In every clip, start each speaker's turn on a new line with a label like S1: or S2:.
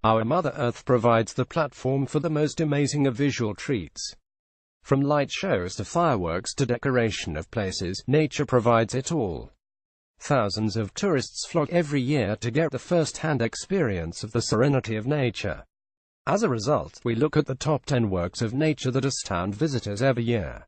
S1: Our Mother Earth provides the platform for the most amazing of visual treats. From light shows to fireworks to decoration of places, nature provides it all. Thousands of tourists flock every year to get the first-hand experience of the serenity of nature. As a result, we look at the top 10 works of nature that astound visitors every year.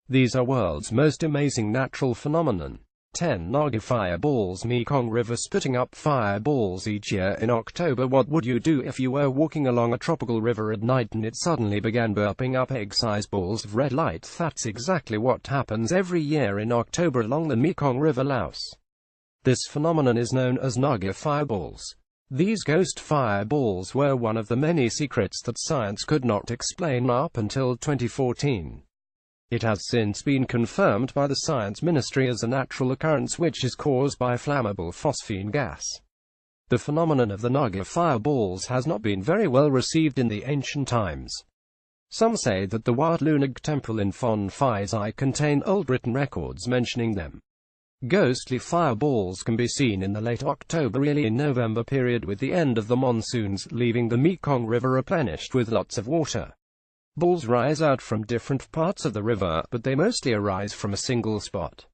S1: These are world's most amazing natural phenomenon. 10 Naga fireballs. Mekong River spitting up fireballs each year in October. What would you do if you were walking along a tropical river at night and it suddenly began burping up egg-sized balls of red light? That's exactly what happens every year in October along the Mekong River, Laos. This phenomenon is known as Naga fireballs. These ghost fireballs were one of the many secrets that science could not explain up until 2014. It has since been confirmed by the Science Ministry as a natural occurrence which is caused by flammable phosphine gas. The phenomenon of the Naga fireballs has not been very well received in the ancient times. Some say that the Wat Lunag temple in Phon Phi contain old written records mentioning them. Ghostly fireballs can be seen in the late October-early November period with the end of the monsoons, leaving the Mekong River replenished with lots of water. Balls rise out from different parts of the river, but they mostly arise from a single spot.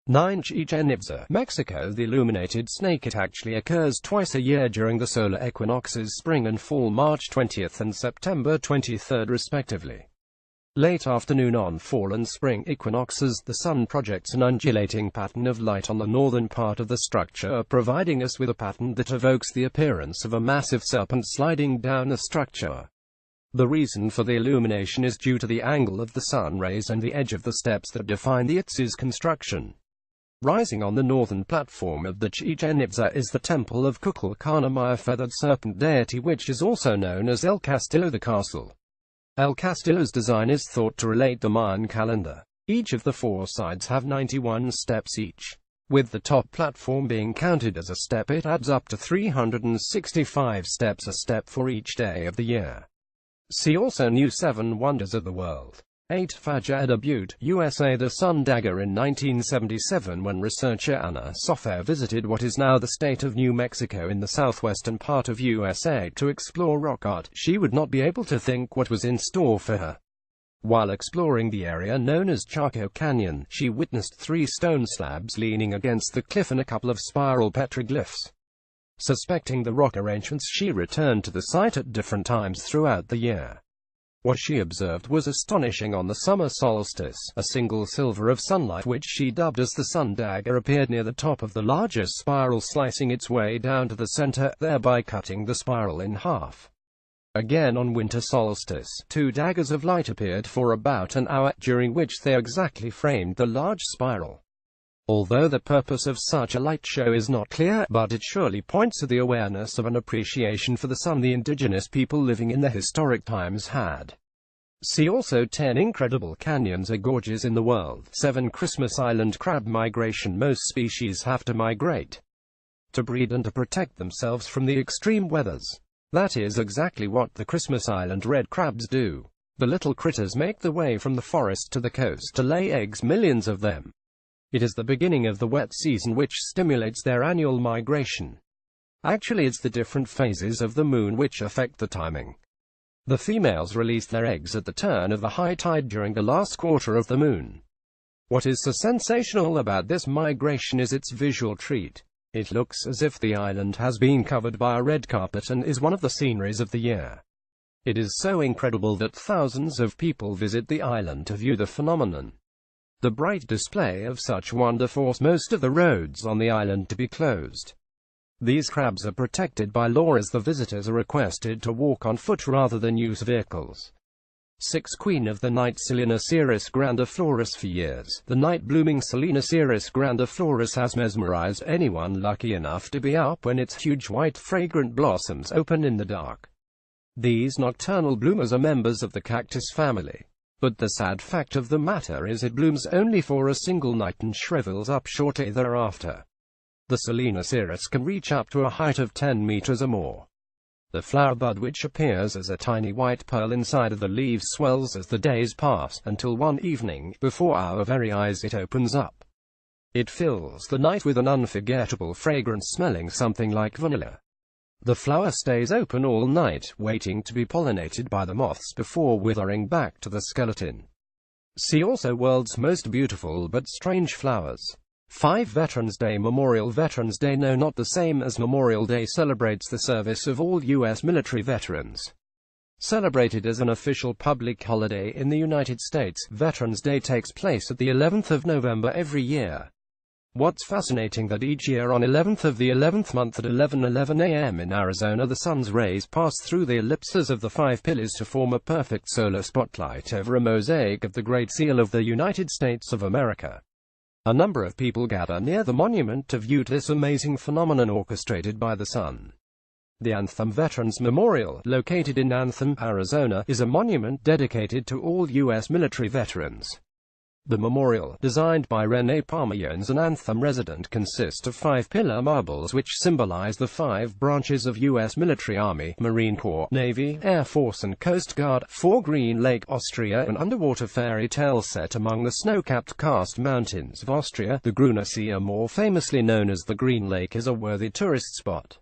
S1: 9 Chichen Itza, Mexico. The illuminated snake. It actually occurs twice a year during the solar equinoxes, spring and fall, March 20th and September 23rd respectively. Late afternoon on fall and spring equinoxes, the sun projects an undulating pattern of light on the northern part of the structure, providing us with a pattern that evokes the appearance of a massive serpent sliding down the structure. The reason for the illumination is due to the angle of the sun rays and the edge of the steps that define the Itza's construction. Rising on the northern platform of the Chichen Itza is the temple of Kukulkanamaya, feathered serpent deity, which is also known as El Castillo, the castle. El Castillo's design is thought to relate the Mayan calendar. Each of the 4 sides have 91 steps each. With the top platform being counted as a step, it adds up to 365 steps a step for each day of the year. See also New 7 Wonders of the World. 8 Fajada Butte, USA. The Sun Dagger. In 1977, when researcher Anna Sofer visited what is now the state of New Mexico in the southwestern part of USA to explore rock art, she would not be able to think what was in store for her. While exploring the area known as Chaco Canyon, she witnessed 3 stone slabs leaning against the cliff and a couple of spiral petroglyphs. Suspecting the rock arrangements, she returned to the site at different times throughout the year. What she observed was astonishing. On the summer solstice, a single silver of sunlight, which she dubbed as the sun dagger, appeared near the top of the largest spiral, slicing its way down to the center, thereby cutting the spiral in half. Again on winter solstice, 2 daggers of light appeared for about an hour, during which they exactly framed the large spiral. Although the purpose of such a light show is not clear, but it surely points to the awareness of an appreciation for the sun the indigenous people living in the historic times had. See also 10 incredible canyons or gorges in the world. 7 Christmas Island crab migration. Most species have to migrate to breed and to protect themselves from the extreme weathers. That is exactly what the Christmas Island red crabs do. The little critters make the way from the forest to the coast to lay eggs, millions of them. It is the beginning of the wet season which stimulates their annual migration. Actually, it's the different phases of the moon which affect the timing. The females release their eggs at the turn of the high tide during the last quarter of the moon. What is so sensational about this migration is its visual treat. It looks as if the island has been covered by a red carpet and is one of the sceneries of the year. It is so incredible that thousands of people visit the island to view the phenomenon. The bright display of such wonder forced most of the roads on the island to be closed. These crabs are protected by law, as the visitors are requested to walk on foot rather than use vehicles. 6 Queen of the Night Selenoceras grandiflorus. For years, the night-blooming Selenoceras grandiflorus has mesmerized anyone lucky enough to be up when its huge white fragrant blossoms open in the dark. These nocturnal bloomers are members of the cactus family. But the sad fact of the matter is it blooms only for a single night and shrivels up shortly thereafter. The Selenoceras can reach up to a height of 10 meters or more. The flower bud, which appears as a tiny white pearl inside of the leaves, swells as the days pass, until one evening, before our very eyes, it opens up. It fills the night with an unforgettable fragrance smelling something like vanilla. The flower stays open all night, waiting to be pollinated by the moths before withering back to the skeleton. See also world's most beautiful but strange flowers. 5. Veterans Day Memorial. Veterans Day, no, not the same as Memorial Day, celebrates the service of all U.S. military veterans. Celebrated as an official public holiday in the United States, Veterans Day takes place at the 11th of November every year. What's fascinating that each year on 11th of the 11th month at 11:11 a.m. in Arizona, the sun's rays pass through the ellipses of the 5 pillars to form a perfect solar spotlight over a mosaic of the Great Seal of the United States of America. A number of people gather near the monument to view this amazing phenomenon orchestrated by the sun. The Anthem Veterans Memorial, located in Anthem, Arizona, is a monument dedicated to all U.S. military veterans. The memorial, designed by Rene Parmeans, an Anthem resident, consists of 5 pillar marbles which symbolize the 5 branches of U.S. military: Army, Marine Corps, Navy, Air Force and Coast Guard. 4. Green Lake, Austria. An underwater fairy tale set among the snow-capped karst mountains of Austria, the Grüne See, more famously known as the Green Lake, is a worthy tourist spot.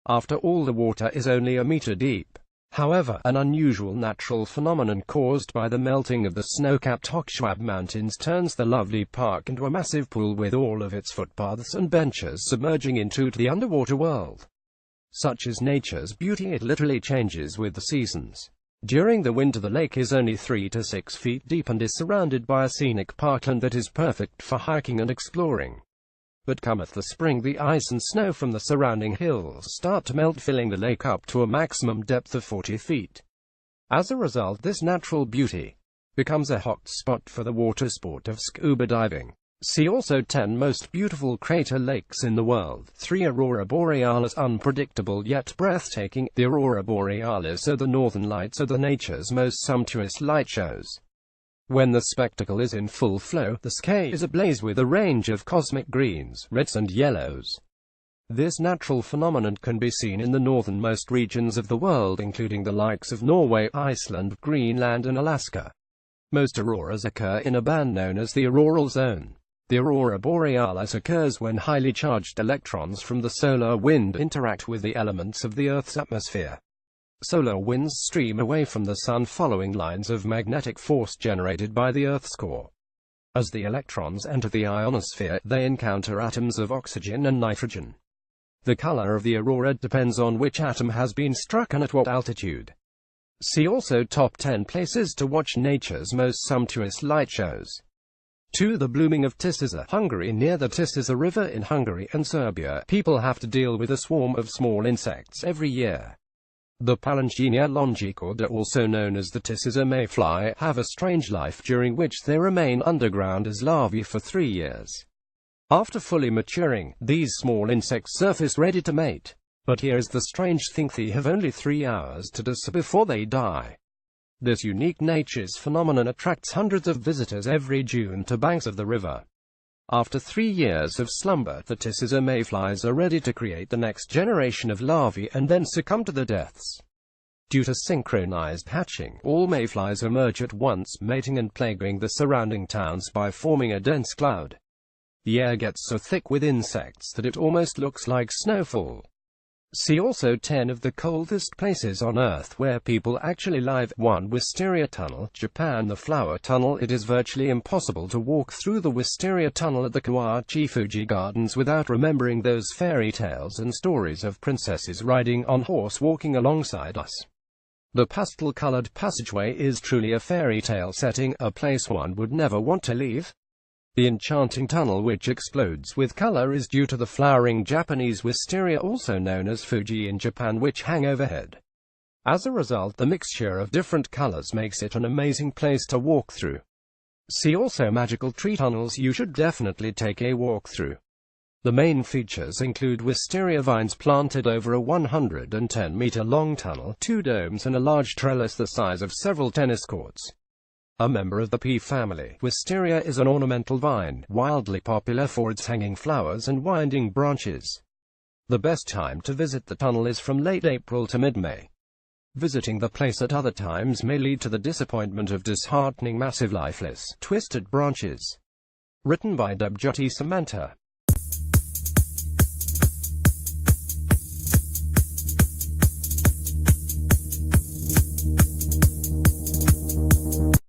S1: After all, the water is only a meter deep. However, an unusual natural phenomenon caused by the melting of the snow-capped Hochschwab Mountains turns the lovely park into a massive pool with all of its footpaths and benches submerging into the underwater world. Such is nature's beauty, it literally changes with the seasons. During the winter, the lake is only 3 to 6 feet deep and is surrounded by a scenic parkland that is perfect for hiking and exploring. But cometh the spring, the ice and snow from the surrounding hills start to melt, filling the lake up to a maximum depth of 40 feet. As a result, this natural beauty becomes a hot spot for the water sport of scuba diving. See also 10 most beautiful crater lakes in the world. 3. Aurora Borealis. Unpredictable yet breathtaking, the Aurora Borealis, or the Northern Lights, are the nature's most sumptuous light shows. When the spectacle is in full flow, the sky is ablaze with a range of cosmic greens, reds and yellows. This natural phenomenon can be seen in the northernmost regions of the world, including the likes of Norway, Iceland, Greenland and Alaska. Most auroras occur in a band known as the auroral zone. The Aurora Borealis occurs when highly charged electrons from the solar wind interact with the elements of the Earth's atmosphere. Solar winds stream away from the sun following lines of magnetic force generated by the Earth's core. As the electrons enter the ionosphere, they encounter atoms of oxygen and nitrogen. The color of the aurora depends on which atom has been struck and at what altitude. See also top 10 places to watch nature's most sumptuous light shows. 2. The blooming of Tisza, Hungary. Near the Tisza River in Hungary and Serbia, people have to deal with a swarm of small insects every year. The Palangenia longicorda, also known as the Tisza mayfly, have a strange life during which they remain underground as larvae for 3 years. After fully maturing, these small insects surface ready to mate. But here is the strange thing: they have only 3 hours to do so before they die. This unique nature's phenomenon attracts hundreds of visitors every June to banks of the river. After 3 years of slumber, the Tisza mayflies are ready to create the next generation of larvae and then succumb to their deaths. Due to synchronized hatching, all mayflies emerge at once, mating and plaguing the surrounding towns by forming a dense cloud. The air gets so thick with insects that it almost looks like snowfall. See also 10 of the coldest places on Earth where people actually live. 1. Wisteria Tunnel, Japan. The Flower Tunnel. It is virtually impossible to walk through the Wisteria Tunnel at the Kawachi Fuji Gardens without remembering those fairy tales and stories of princesses riding on horse walking alongside us. The pastel-colored passageway is truly a fairy tale setting, a place one would never want to leave. The enchanting tunnel, which explodes with color, is due to the flowering Japanese wisteria, also known as Fuji in Japan, which hang overhead. As a result, the mixture of different colors makes it an amazing place to walk through. See also magical tree tunnels. You should definitely take a walk through. The main features include wisteria vines planted over a 110-meter-long tunnel, 2 domes and a large trellis the size of several tennis courts. A member of the pea family, wisteria is an ornamental vine, wildly popular for its hanging flowers and winding branches. The best time to visit the tunnel is from late April to mid-May. Visiting the place at other times may lead to the disappointment of disheartening massive lifeless, twisted branches. Written by Debjoti Samantha.